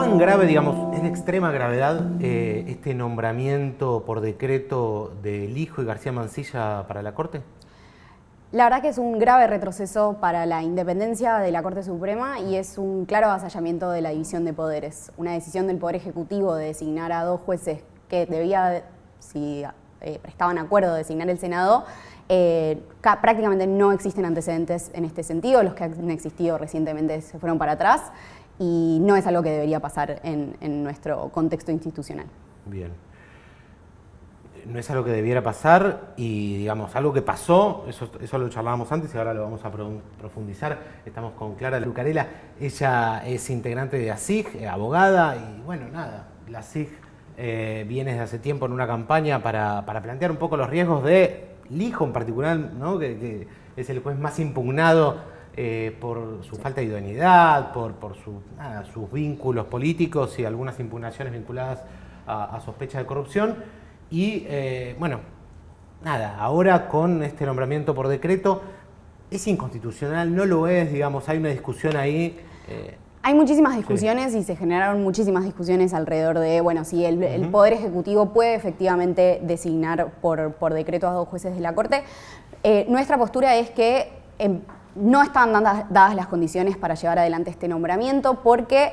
¿Cuán grave, digamos, es de extrema gravedad este nombramiento por decreto de Lijo y García Mansilla para la Corte? La verdad que es un grave retroceso para la independencia de la Corte Suprema y es un claro avasallamiento de la división de poderes. Una decisión del Poder Ejecutivo de designar a 2 jueces que debía, si estaban de acuerdo, designar el Senado, prácticamente no existen antecedentes en este sentido. Los que han existido recientemente se fueron para atrás y no es algo que debería pasar en nuestro contexto institucional. Bien. No es algo que debiera pasar y, digamos, algo que pasó, eso lo charlábamos antes y ahora lo vamos a profundizar. Estamos con Clara Lucarela, ella es integrante de ASIG, abogada, y bueno, nada, la ASIG viene desde hace tiempo en una campaña para plantear un poco los riesgos de Lijo en particular, ¿no? que es el juez más impugnado por su falta de idoneidad, por sus vínculos políticos y algunas impugnaciones vinculadas a sospecha de corrupción. Y bueno, nada, ahora con este nombramiento por decreto, ¿es inconstitucional? ¿No lo es? Digamos, hay una discusión ahí. Hay muchísimas discusiones, sí. Y se generaron muchísimas discusiones alrededor de, bueno, si el Poder Ejecutivo puede efectivamente designar por decreto a 2 jueces de la Corte. Nuestra postura es que no están dadas las condiciones para llevar adelante este nombramiento porque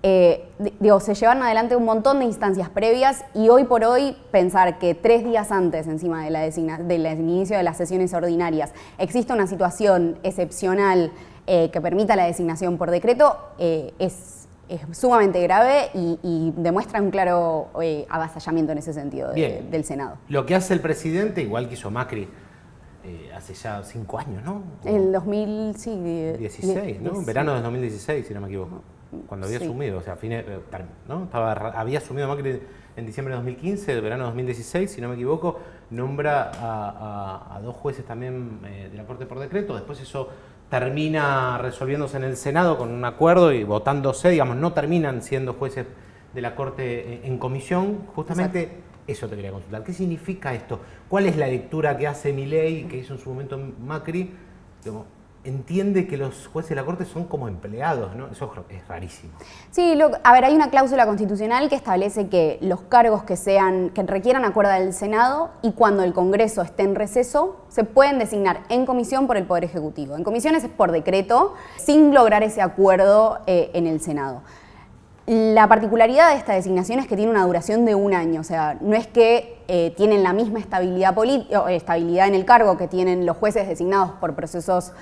se llevaron adelante un montón de instancias previas y hoy por hoy pensar que 3 días antes, encima del inicio de las sesiones ordinarias, existe una situación excepcional que permita la designación por decreto es sumamente grave y demuestra un claro avasallamiento en ese sentido del Senado. Lo que hace el presidente, igual que hizo Macri hace ya 5 años, ¿no? El 2016, ¿no? Verano de 2016, si no me equivoco. Cuando había asumido, o sea, ¿no? Había asumido Macri en diciembre de 2015, el verano de 2016, si no me equivoco, nombra a 2 jueces también de la Corte por decreto. Después eso termina resolviéndose en el Senado con un acuerdo y votándose, digamos, no terminan siendo jueces de la Corte en comisión. Justamente exacto. Eso te quería consultar. ¿Qué significa esto? ¿Cuál es la lectura que hace Milei, que hizo en su momento Macri? Entiende que los jueces de la Corte son como empleados, ¿no? Eso es rarísimo. Sí, hay una cláusula constitucional que establece que los cargos que requieran acuerdo del Senado y cuando el Congreso esté en receso, se pueden designar en comisión por el Poder Ejecutivo. En comisiones es por decreto, sin lograr ese acuerdo en el Senado. La particularidad de esta designación es que tiene una duración de 1 año, o sea, no es que tienen la misma estabilidad en el cargo que tienen los jueces designados por procesos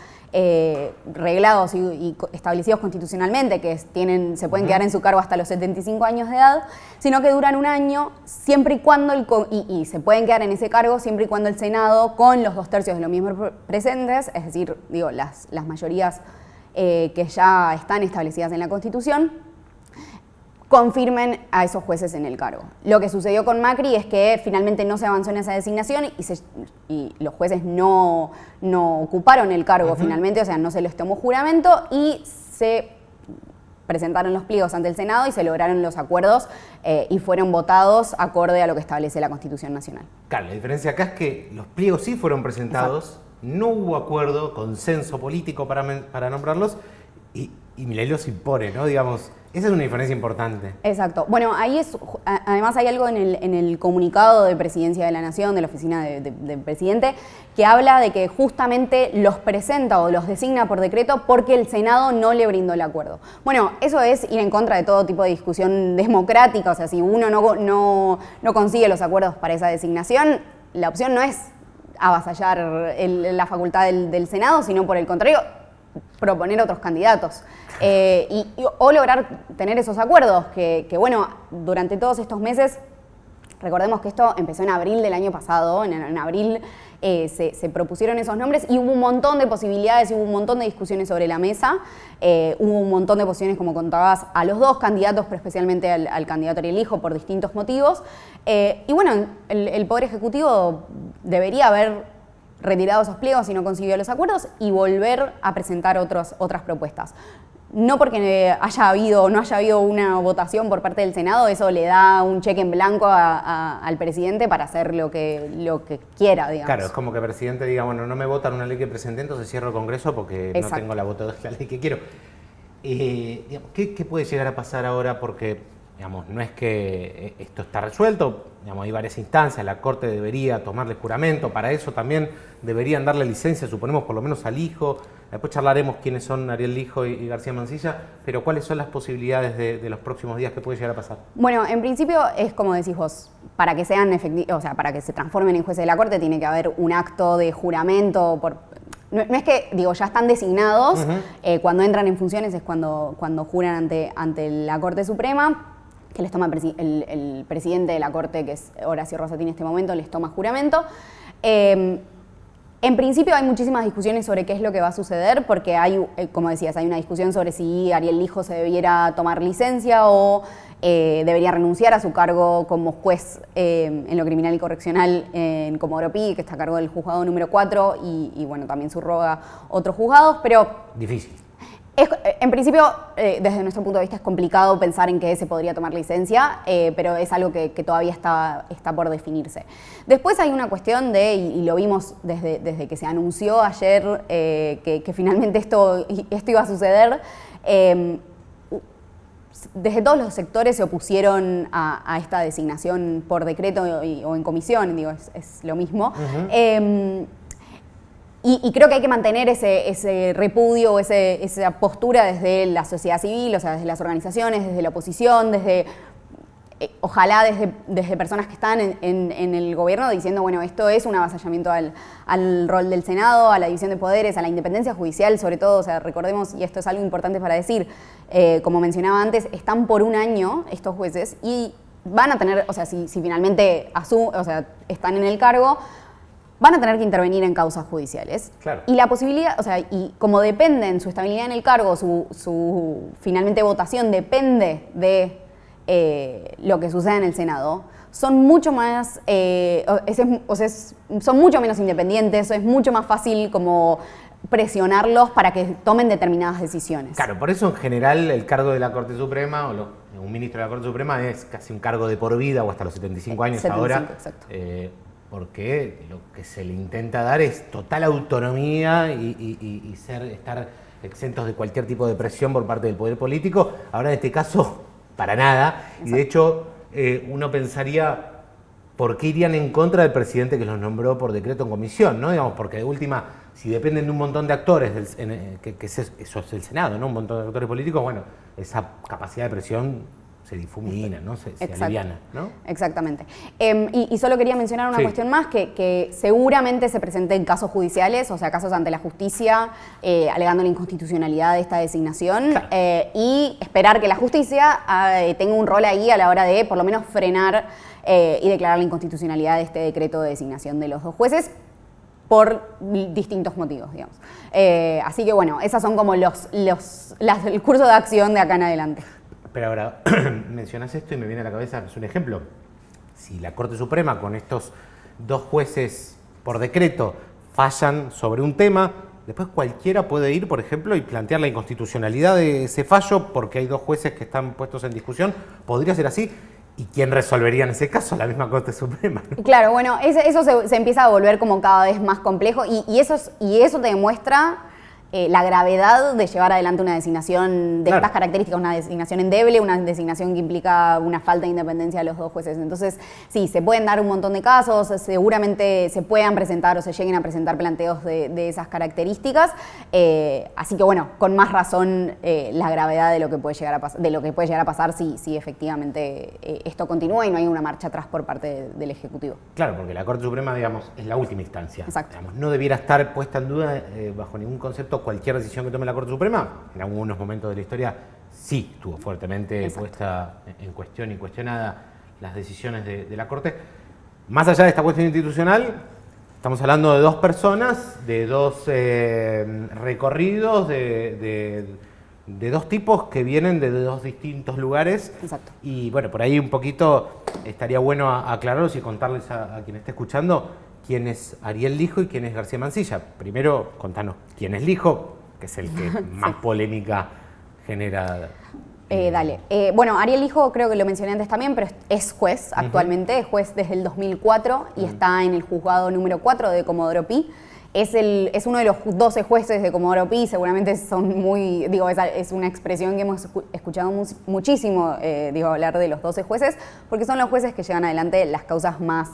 reglados y establecidos constitucionalmente, que se pueden quedar en su cargo hasta los 75 años de edad, sino que duran 1 año siempre y cuando y se pueden quedar en ese cargo siempre y cuando el Senado, con los 2/3 de los miembros presentes, es decir, las mayorías que ya están establecidas en la Constitución, confirmen a esos jueces en el cargo. Lo que sucedió con Macri es que finalmente no se avanzó en esa designación y los jueces no ocuparon el cargo finalmente, o sea, no se les tomó juramento y se presentaron los pliegos ante el Senado y se lograron los acuerdos y fueron votados acorde a lo que establece la Constitución Nacional. Claro, la diferencia acá es que los pliegos sí fueron presentados, exacto. No hubo acuerdo, consenso político para nombrarlos y Milei los impone, ¿no? Digamos, esa es una diferencia importante. Exacto. Bueno, además hay algo en el comunicado de Presidencia de la Nación, de la oficina del presidente, que habla de que justamente los presenta o los designa por decreto porque el Senado no le brindó el acuerdo. Bueno, eso es ir en contra de todo tipo de discusión democrática, o sea, si uno no consigue los acuerdos para esa designación, la opción no es avasallar la facultad del Senado, sino por el contrario, proponer otros candidatos o lograr tener esos acuerdos que bueno, durante todos estos meses, recordemos que esto empezó en abril del año pasado, en abril se propusieron esos nombres y hubo un montón de posibilidades, hubo un montón de discusiones sobre la mesa, hubo un montón de posiciones, como contabas, a los 2 candidatos, pero especialmente al candidato Ariel Lijo por distintos motivos. Y bueno, el Poder Ejecutivo debería haber retirado esos pliegos si no consiguió los acuerdos y volver a presentar otras propuestas. No porque haya habido o no haya habido una votación por parte del Senado, eso le da un cheque en blanco al presidente para hacer lo que quiera, digamos. Claro, es como que el presidente diga, bueno, no me votan una ley que presenté, entonces cierro el Congreso porque exacto. No tengo la ley que quiero. Digamos, ¿qué puede llegar a pasar ahora? Porque, digamos, no es que esto está resuelto, digamos, hay varias instancias, la Corte debería tomarle juramento, para eso también deberían darle licencia, suponemos, por lo menos al hijo. Después charlaremos quiénes son Ariel Lijo y García Mansilla, pero ¿cuáles son las posibilidades de los próximos días que puede llegar a pasar? Bueno, en principio es como decís vos, para que sean efectivos, o sea, para que se transformen en jueces de la Corte tiene que haber un acto de juramento no es que, digo, ya están designados, cuando entran en funciones es cuando juran ante la Corte Suprema, que les toma el presidente de la Corte, que es Horacio Rosati en este momento, les toma juramento. En principio hay muchísimas discusiones sobre qué es lo que va a suceder, porque hay, como decías, hay una discusión sobre si Ariel Lijo se debiera tomar licencia o debería renunciar a su cargo como juez en lo criminal y correccional en Comodoro Pi, que está a cargo del juzgado número 4, y bueno, también subroga otros juzgados, pero... Difícil. En principio, desde nuestro punto de vista, es complicado pensar en que se podría tomar licencia, pero es algo que todavía está por definirse. Después hay una cuestión y lo vimos desde que se anunció ayer que finalmente esto iba a suceder. Desde todos los sectores se opusieron a esta designación por decreto o en comisión, digo, es lo mismo. Y creo que hay que mantener ese repudio, esa postura desde la sociedad civil, o sea, desde las organizaciones, desde la oposición, ojalá desde personas que están en el gobierno diciendo, bueno, esto es un avasallamiento al rol del Senado, a la división de poderes, a la independencia judicial, sobre todo, o sea, recordemos, y esto es algo importante para decir, como mencionaba antes, están por un año estos jueces y van a tener, o sea, si finalmente están en el cargo, van a tener que intervenir en causas judiciales. Claro. Y la posibilidad, o sea, y como dependen su estabilidad en el cargo, su finalmente votación depende de lo que suceda en el Senado, son mucho más, son mucho menos independientes, es mucho más fácil como presionarlos para que tomen determinadas decisiones. Claro, por eso en general el cargo de la Corte Suprema, un ministro de la Corte Suprema es casi un cargo de por vida o hasta los 75 años 75, ahora. Exacto. Porque lo que se le intenta dar es total autonomía y estar exentos de cualquier tipo de presión por parte del poder político. Ahora en este caso, para nada. Exacto. Y de hecho, uno pensaría, ¿por qué irían en contra del presidente que los nombró por decreto en comisión? ¿No? Digamos, porque de última, si dependen de un montón de actores, eso es el Senado, ¿no? Un montón de actores políticos, bueno, esa capacidad de presión se difumina, ¿no? Se aliviana, ¿no? Exactamente. Y solo quería mencionar una cuestión más, que seguramente se presenten casos judiciales, o sea, casos ante la justicia, alegando la inconstitucionalidad de esta designación, claro. Y esperar que la justicia tenga un rol ahí a la hora de, por lo menos, frenar y declarar la inconstitucionalidad de este decreto de designación de los dos jueces, por distintos motivos, digamos. Así que, bueno, esas son como el curso de acción de acá en adelante. Pero ahora, mencionas esto y me viene a la cabeza, es un ejemplo. Si la Corte Suprema con estos dos jueces por decreto fallan sobre un tema, después cualquiera puede ir, por ejemplo, y plantear la inconstitucionalidad de ese fallo porque hay dos jueces que están puestos en discusión. ¿Podría ser así? ¿Y quién resolvería en ese caso? La misma Corte Suprema, ¿no? Claro, bueno, eso se empieza a volver como cada vez más complejo y eso te demuestra la gravedad de llevar adelante una designación de estas características, una designación endeble, una designación que implica una falta de independencia de los dos jueces. Entonces, sí, se pueden dar un montón de casos, seguramente se puedan presentar o se lleguen a presentar planteos de esas características, así que bueno, con más razón la gravedad de lo que puede llegar a pasar, si efectivamente esto continúa y no hay una marcha atrás por parte del Ejecutivo. Claro, porque la Corte Suprema, digamos, es la última instancia. Exacto. Digamos, no debiera estar puesta en duda bajo ningún concepto cualquier decisión que tome la Corte Suprema. En algunos momentos de la historia sí estuvo fuertemente puesta en cuestión y cuestionada las decisiones de la Corte. Más allá de esta cuestión institucional, estamos hablando de dos personas, de dos recorridos, de dos tipos que vienen de dos distintos lugares. Exacto. Y bueno, por ahí un poquito estaría bueno aclararlos y contarles a quien esté escuchando quién es Ariel Lijo y quién es García Mansilla. Primero, contanos quién es Lijo, que es el que más polémica genera. Dale. Bueno, Ariel Lijo creo que lo mencioné antes también, pero es juez actualmente, es juez desde el 2004 y está en el juzgado número 4 de Comodoro Pi. es uno de los 12 jueces de Comodoro Pi, seguramente son muy, digo, es una expresión que hemos escuchado muchísimo, hablar de los 12 jueces, porque son los jueces que llevan adelante las causas más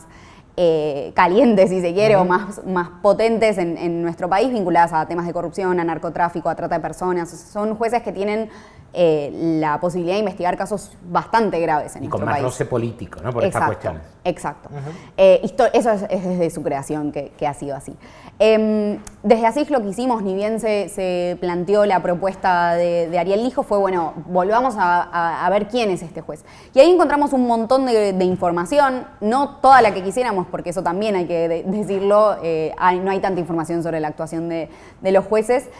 calientes, si se quiere, o más potentes en nuestro país, vinculadas a temas de corrupción, a narcotráfico, a trata de personas. Son jueces que tienen la posibilidad de investigar casos bastante graves en nuestro país. Y con más roce político, ¿no? Por estas cuestiones. Exacto. Eso es desde su creación que ha sido así. Desde ASIG lo que hicimos, ni bien se planteó la propuesta de Ariel Lijo, fue, bueno, volvamos a ver quién es este juez. Y ahí encontramos un montón de información, no toda la que quisiéramos, porque eso también hay que decirlo, no hay tanta información sobre la actuación de los jueces,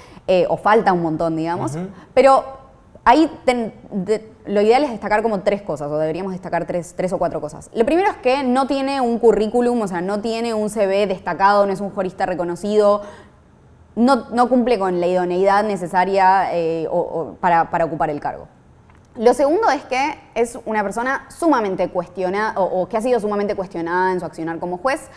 o falta un montón, digamos, pero ahí lo ideal es destacar como 3 cosas, o deberíamos destacar tres o 4 cosas. Lo primero es que no tiene un currículum, o sea, no tiene un CV destacado, no es un jurista reconocido, no cumple con la idoneidad necesaria para ocupar el cargo. Lo segundo es que es una persona sumamente cuestionada, o que ha sido sumamente cuestionada en su accionar como juez,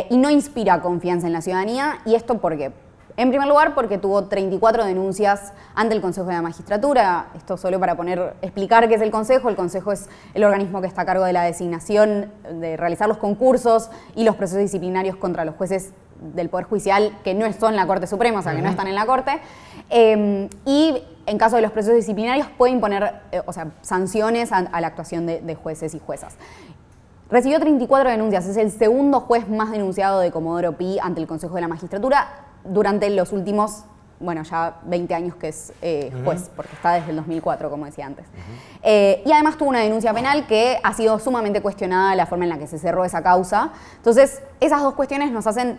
y no inspira confianza en la ciudadanía. ¿Y esto por qué? En primer lugar, porque tuvo 34 denuncias ante el Consejo de la Magistratura. Esto solo para explicar qué es el Consejo. El Consejo es el organismo que está a cargo de la designación, de realizar los concursos y los procesos disciplinarios contra los jueces del Poder Judicial que no son la Corte Suprema, o sea, que no están en la Corte. Y en caso de los procesos disciplinarios puede imponer sanciones a la actuación de jueces y juezas. Recibió 34 denuncias, es el segundo juez más denunciado de Comodoro Pi ante el Consejo de la Magistratura durante los últimos, ya 20 años que es juez, porque está desde el 2004, como decía antes. Y además tuvo una denuncia penal que ha sido sumamente cuestionada la forma en la que se cerró esa causa. Entonces, esas 2 cuestiones nos hacen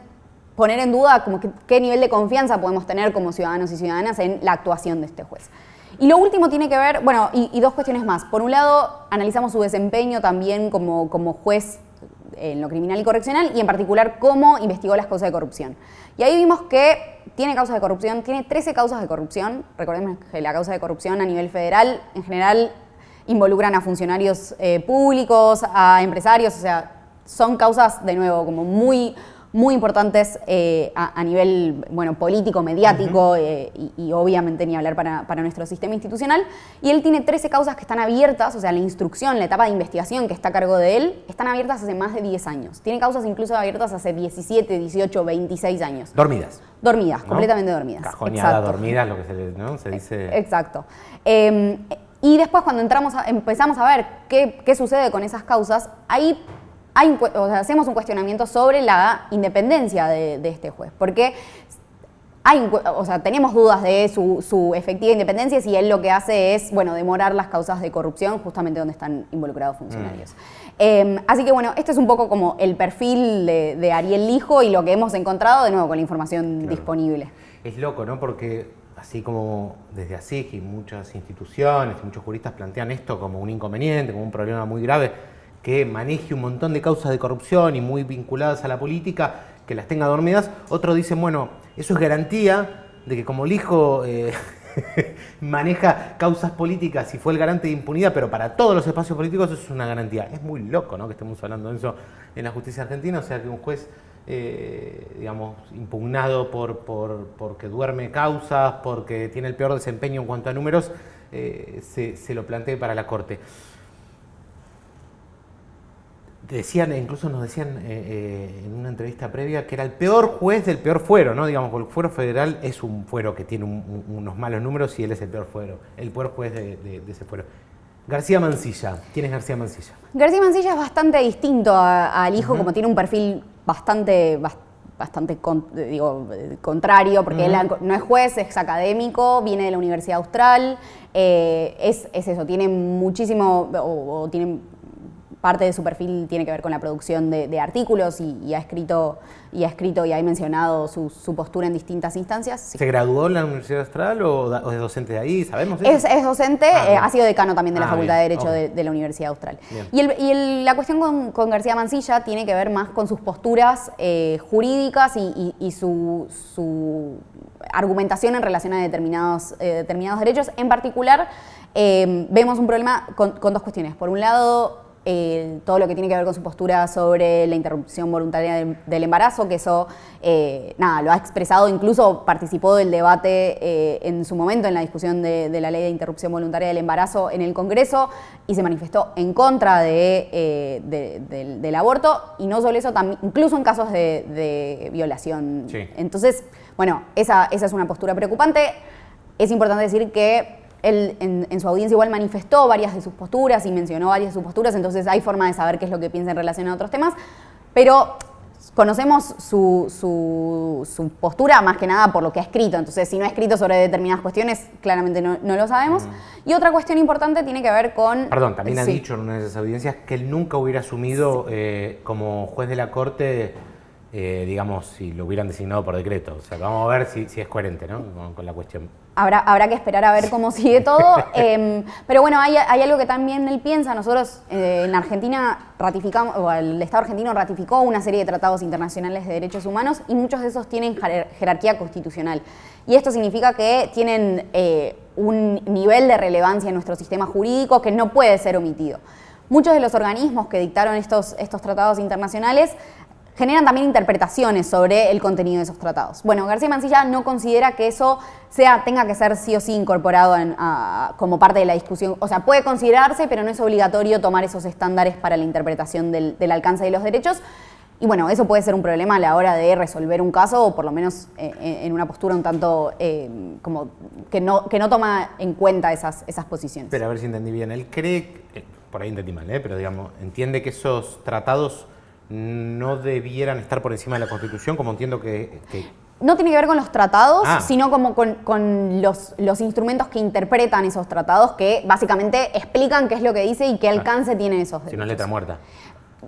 poner en duda como qué nivel de confianza podemos tener como ciudadanos y ciudadanas en la actuación de este juez. Y lo último tiene que ver, y 2 cuestiones más. Por un lado, analizamos su desempeño también como juez en lo criminal y correccional, y en particular cómo investigó las causas de corrupción. Y ahí vimos que tiene causas de corrupción, tiene 13 causas de corrupción. Recordemos que la causa de corrupción a nivel federal, en general, involucran a funcionarios públicos, a empresarios, o sea, son causas, de nuevo, como muy importantes a nivel político, mediático, y obviamente ni hablar para nuestro sistema institucional. Y él tiene 13 causas que están abiertas, o sea, la instrucción, la etapa de investigación que está a cargo de él, están abiertas hace más de 10 años. Tiene causas incluso abiertas hace 17, 18, 26 años. Dormidas. Dormidas, ¿no? Completamente dormidas. Cajoneada, dormidas, lo que se dice. Exacto. Y después cuando empezamos a ver qué sucede con esas causas, ahí hacemos un cuestionamiento sobre la independencia de este juez, porque tenemos dudas de su efectiva independencia si él lo que hace es, demorar las causas de corrupción justamente donde están involucrados funcionarios. Así que este es un poco como el perfil de Ariel Lijo y lo que hemos encontrado de nuevo con la información disponible. Es loco, ¿no? Porque así como desde ASIG y muchas instituciones y muchos juristas plantean esto como un inconveniente, como un problema muy grave, que maneje un montón de causas de corrupción y muy vinculadas a la política, que las tenga dormidas. Otros dicen, eso es garantía de que como Lijo maneja causas políticas y fue el garante de impunidad, pero para todos los espacios políticos eso es una garantía. Es muy loco, ¿no?, que estemos hablando de eso en la justicia argentina, o sea, que un juez, impugnado porque duerme causas, porque tiene el peor desempeño en cuanto a números, se lo plantee para la Corte. Incluso nos decían en una entrevista previa que era el peor juez del peor fuero, ¿no? Digamos, porque el fuero federal es un fuero que tiene unos malos números y él es el peor fuero, el peor juez de ese fuero. García Mansilla, ¿quién es García Mansilla? García Mansilla es bastante distinto al Lijo, como tiene un perfil bastante contrario, porque él no es juez, es académico, viene de la Universidad Austral, es eso, tiene muchísimo, tiene parte de su perfil tiene que ver con la producción de artículos y ha escrito y ha mencionado su postura en distintas instancias. Sí. ¿Se graduó en la Universidad Austral o es docente de ahí? ¿Sabemos eso? Es docente, ha sido decano también de la Facultad de Derecho de la Universidad Austral. La cuestión con García Mansilla tiene que ver más con sus posturas jurídicas y su argumentación en relación a determinados derechos. En particular, vemos un problema con 2 cuestiones. Por un lado, todo lo que tiene que ver con su postura sobre la interrupción voluntaria del embarazo, que eso, lo ha expresado, incluso participó del debate en su momento en la discusión de la ley de interrupción voluntaria del embarazo en el Congreso y se manifestó en contra del aborto, y no solo eso, incluso en casos de violación. Sí. Entonces, bueno, esa es una postura preocupante. Es importante decir que él en su audiencia igual manifestó varias de sus posturas y mencionó varias de sus posturas, entonces hay forma de saber qué es lo que piensa en relación a otros temas, pero conocemos su postura más que nada por lo que ha escrito, entonces si no ha escrito sobre determinadas cuestiones, claramente no lo sabemos. Y otra cuestión importante tiene que ver con... Perdón, también ha dicho en una de esas audiencias que él nunca hubiera asumido como juez de la Corte, digamos, si lo hubieran designado por decreto. O sea, vamos a ver si es coherente, ¿no? Con la cuestión. Habrá que esperar a ver cómo sigue todo, pero bueno, hay algo que también él piensa. Nosotros en Argentina ratificamos, o el Estado argentino ratificó una serie de tratados internacionales de derechos humanos y muchos de esos tienen jerarquía constitucional. Y esto significa que tienen un nivel de relevancia en nuestro sistema jurídico que no puede ser omitido. Muchos de los organismos que dictaron estos tratados internacionales generan también interpretaciones sobre el contenido de esos tratados. Bueno, García Mansilla no considera que eso tenga que ser sí o sí incorporado como parte de la discusión. O sea, puede considerarse, pero no es obligatorio tomar esos estándares para la interpretación del alcance de los derechos. Y bueno, eso puede ser un problema a la hora de resolver un caso, o por lo menos en una postura un tanto como que no toma en cuenta esas posiciones. Pero a ver si entendí bien. Él cree, por ahí entendí mal, pero digamos, entiende que esos tratados no debieran estar por encima de la Constitución, como entiendo que... No tiene que ver con los tratados, sino como con los instrumentos que interpretan esos tratados, que básicamente explican qué es lo que dice y qué alcance tienen esos derechos. Si no es letra muerta.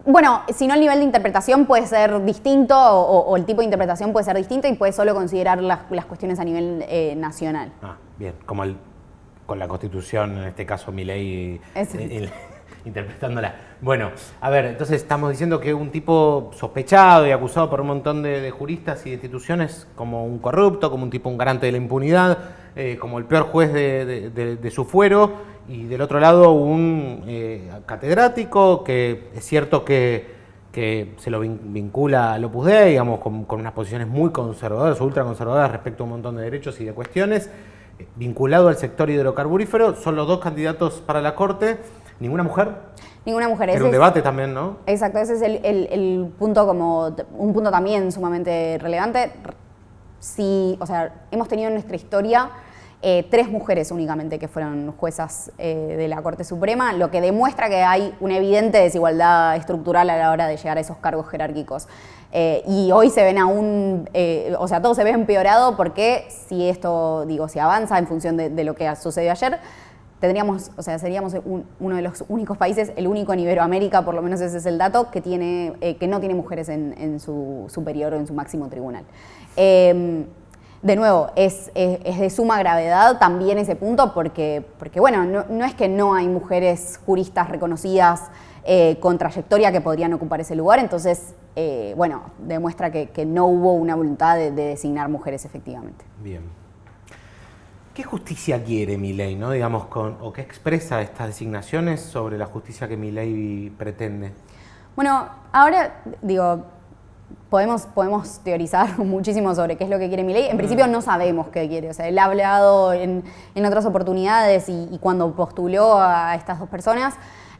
Bueno, si no, el nivel de interpretación puede ser distinto o el tipo de interpretación puede ser distinto y puede solo considerar las cuestiones a nivel nacional. Bien, como con la Constitución, en este caso Milei interpretándola. Bueno, a ver, entonces estamos diciendo que un tipo sospechado y acusado por un montón de juristas y de instituciones como un corrupto, como un garante de la impunidad, como el peor juez de su fuero, y del otro lado un catedrático que es cierto que se lo vincula al Opus Dei, digamos, con unas posiciones muy conservadoras o ultraconservadoras respecto a un montón de derechos y de cuestiones, vinculado al sector hidrocarburífero. Son los dos candidatos para la Corte. ¿Ninguna mujer? Ninguna mujer. Era un debate también, ¿no? Exacto, ese es el punto, como un punto también sumamente relevante. Sí, o sea, hemos tenido en nuestra historia 3 mujeres únicamente que fueron juezas de la Corte Suprema, lo que demuestra que hay una evidente desigualdad estructural a la hora de llegar a esos cargos jerárquicos. Y hoy se ven aún, o sea, todo se ve empeorado porque si esto, si avanza en función de lo que sucedió ayer, seríamos uno de los únicos países, el único en Iberoamérica, por lo menos ese es el dato, que no tiene mujeres en su superior o en su máximo tribunal. De nuevo, es de suma gravedad también ese punto porque bueno, no es que no hay mujeres juristas reconocidas con trayectoria que podrían ocupar ese lugar, entonces, bueno, demuestra que no hubo una voluntad de designar mujeres efectivamente. Bien. ¿Qué justicia quiere Milei, no? Digamos, o qué expresa estas designaciones sobre la justicia que Milei pretende? Bueno, ahora, podemos teorizar muchísimo sobre qué es lo que quiere Milei. En principio no sabemos qué quiere. O sea, él ha hablado en otras oportunidades y cuando postuló a estas dos personas,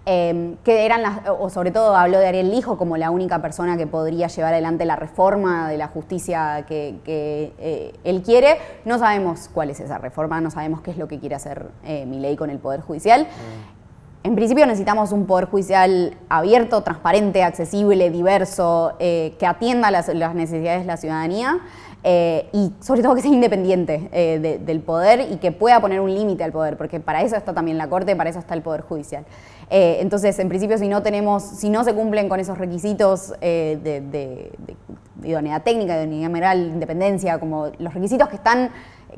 que eran o sobre todo habló de Ariel Lijo como la única persona que podría llevar adelante la reforma de la justicia que él quiere. No sabemos cuál es esa reforma, no sabemos qué es lo que quiere hacer Milei con el Poder Judicial. En principio necesitamos un Poder Judicial abierto, transparente, accesible, diverso, que atienda las necesidades de la ciudadanía y sobre todo que sea independiente del poder y que pueda poner un límite al poder, porque para eso está también la Corte, para eso está el Poder Judicial. Entonces, en principio, si no se cumplen con esos requisitos de idoneidad técnica, de idoneidad moral, independencia, como los requisitos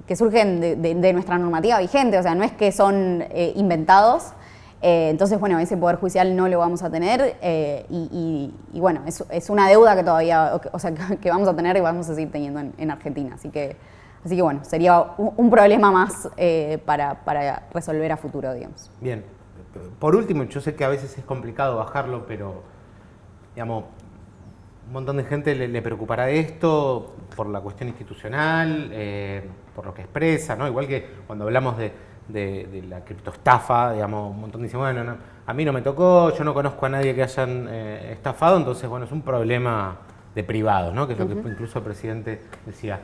que surgen de nuestra normativa vigente, o sea, no es que son inventados. Entonces, bueno, ese Poder Judicial no lo vamos a tener y bueno, es una deuda que todavía, o sea, que vamos a tener y vamos a seguir teniendo en Argentina. Así que bueno, sería un problema más para resolver a futuro, digamos. Bien. por último, yo sé que a veces es complicado bajarlo, pero digamos, un montón de gente le preocupará esto por la cuestión institucional, por lo que expresa, ¿no? Igual que cuando hablamos de la criptoestafa, digamos, un montón dicen, bueno, no, a mí no me tocó, yo no conozco a nadie que hayan estafado, entonces, bueno, es un problema de privados, ¿no? Que es lo que incluso el presidente decía.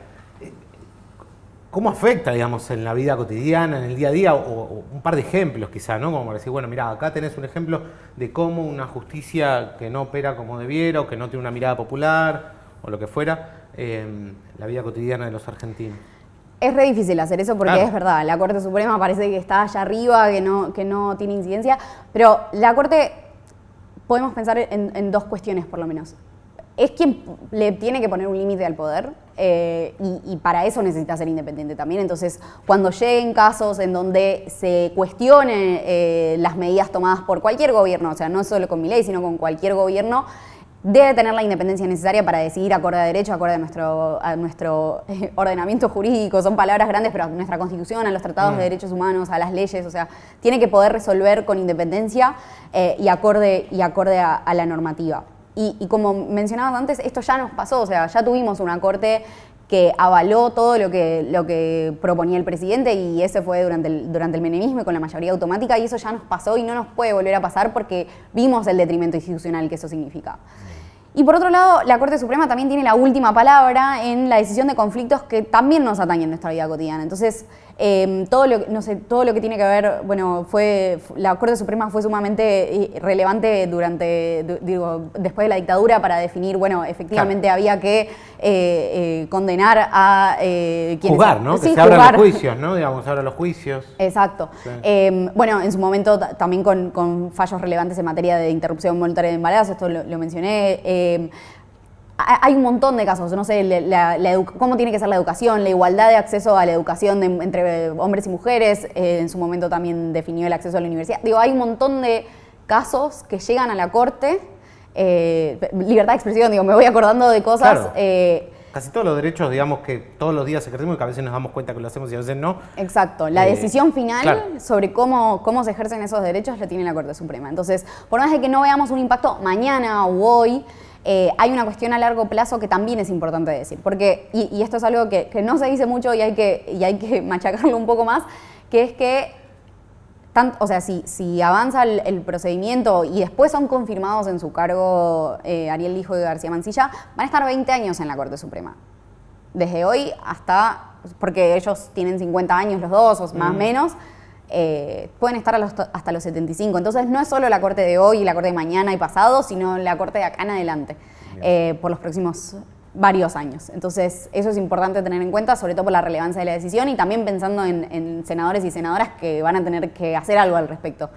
¿Cómo afecta, digamos, en la vida cotidiana, en el día a día? O un par de ejemplos quizá, ¿no? Como para decir, bueno, mirá, acá tenés un ejemplo de cómo una justicia que no opera como debiera o que no tiene una mirada popular o lo que fuera, la vida cotidiana de los argentinos. Es re difícil hacer eso porque es verdad, la Corte Suprema parece que está allá arriba, que no tiene incidencia, pero la Corte, podemos pensar en dos cuestiones por lo menos. Es quien le tiene que poner un límite al poder y para eso necesita ser independiente también. Entonces, cuando lleguen casos en donde se cuestionen las medidas tomadas por cualquier gobierno, o sea, no solo con Milei, sino con cualquier gobierno, debe tener la independencia necesaria para decidir acorde a derecho, acorde a nuestro ordenamiento jurídico. Son palabras grandes, pero a nuestra Constitución, a los tratados de derechos humanos, a las leyes. O sea, tiene que poder resolver con independencia y acorde a la normativa. Y como mencionabas antes, esto ya nos pasó. O sea, ya tuvimos una Corte que avaló todo lo que proponía el presidente y ese fue durante el menemismo y con la mayoría automática, y eso ya nos pasó y no nos puede volver a pasar porque vimos el detrimento institucional que eso significa. Y por otro lado, la Corte Suprema también tiene la última palabra en la decisión de conflictos que también nos atañen en nuestra vida cotidiana. Entonces, todo lo que tiene que ver, bueno, la Corte Suprema fue sumamente relevante después de la dictadura para definir, bueno, efectivamente había que condenar a quienes... Juzgar, ¿no? Sí, que se abran los juicios, ¿no? Digamos, se abran los juicios. Exacto. Sí. Bueno, en su momento también con fallos relevantes en materia de interrupción voluntaria de embarazo, esto lo mencioné. Hay un montón de casos, no sé, cómo tiene que ser la educación, la igualdad de acceso a la educación entre hombres y mujeres, en su momento también definió el acceso a la universidad. Digo, hay un montón de casos que llegan a la Corte, libertad de expresión, digo, me voy acordando de cosas... Claro. Casi todos los derechos, digamos, que todos los días ejercemos y que a veces nos damos cuenta que lo hacemos y a veces no. Exacto. La decisión final sobre cómo se ejercen esos derechos la tiene la Corte Suprema. Entonces, por más de que no veamos un impacto mañana o hoy, hay una cuestión a largo plazo que también es importante decir. Porque, y esto es algo que no se dice mucho y hay que machacarlo un poco más, que es que o sea, si avanza el procedimiento y después son confirmados en su cargo Ariel Lijo y García Mansilla, van a estar 20 años en la Corte Suprema. Desde hoy hasta, porque ellos tienen 50 años los dos, o más o menos, pueden estar hasta los 75. Entonces no es solo la Corte de hoy y la Corte de mañana y pasado, sino la Corte de acá en adelante, por los próximos varios años. Entonces, eso es importante tener en cuenta, sobre todo por la relevancia de la decisión y también pensando en senadores y senadoras que van a tener que hacer algo al respecto,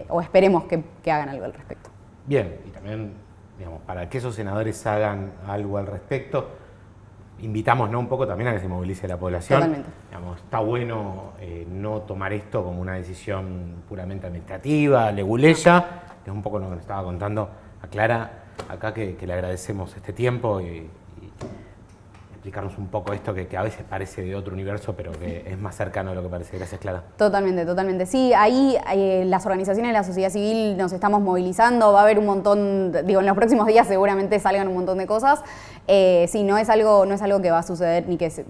o esperemos que hagan algo al respecto. Bien, y también, digamos, para que esos senadores hagan algo al respecto, invitamos, ¿no?, un poco también a que se movilice la población. Totalmente. Digamos, está bueno no tomar esto como una decisión puramente administrativa, leguleya, que es un poco lo que nos estaba contando a Clara acá, que le agradecemos este tiempo y explicarnos un poco esto que a veces parece de otro universo, pero que es más cercano de lo que parece. Gracias, Clara. Totalmente, totalmente. Sí, ahí las organizaciones de la sociedad civil nos estamos movilizando, va a haber un montón, en los próximos días seguramente salgan un montón de cosas. Sí, no es algo que va a suceder ni que se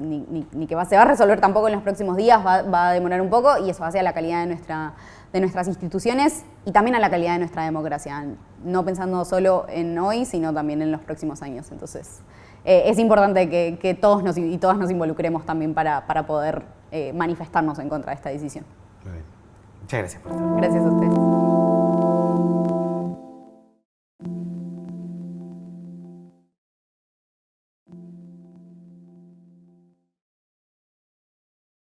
va a resolver tampoco en los próximos días, va a demorar un poco y eso hace a la calidad de nuestras instituciones y también a la calidad de nuestra democracia, no pensando solo en hoy, sino también en los próximos años. Entonces, es importante que todos y todas nos involucremos también para poder manifestarnos en contra de esta decisión. Muy bien. Muchas gracias por estar. Gracias a usted.